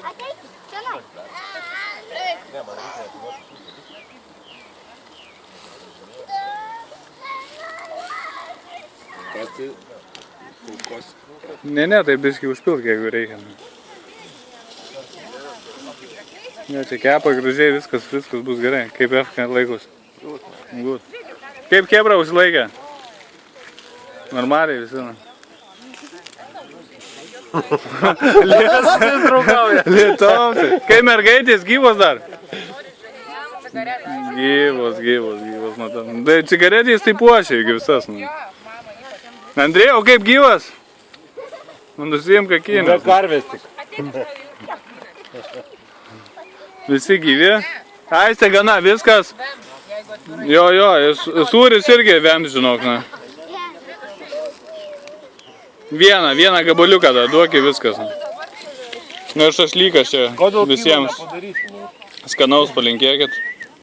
Ateik, čionai. Ne, tai biškai užpilk, jeigu reikia. Ne, čia kepa gražiai, viskas bus gerai. Kaip F laikus? Gut. Kaip kebra užsilaikė? Normaliai visi. Liesas draugauja. Lietuvai. Kaip mergaitės gyvos dar? Gyvos, matom. Tai cigaretės tai puošia, visas. Andrėjau, kaip gyvas? Nusijim kakinės. Be karvės tik. Visi gyvi. Aiste, gana, viskas. Jo, sūris irgi vems, žinok, na. Vieną gabaliuką dar, duokį viskas. Nu ir šašlykas čia visiems. Skanaus palinkėkit.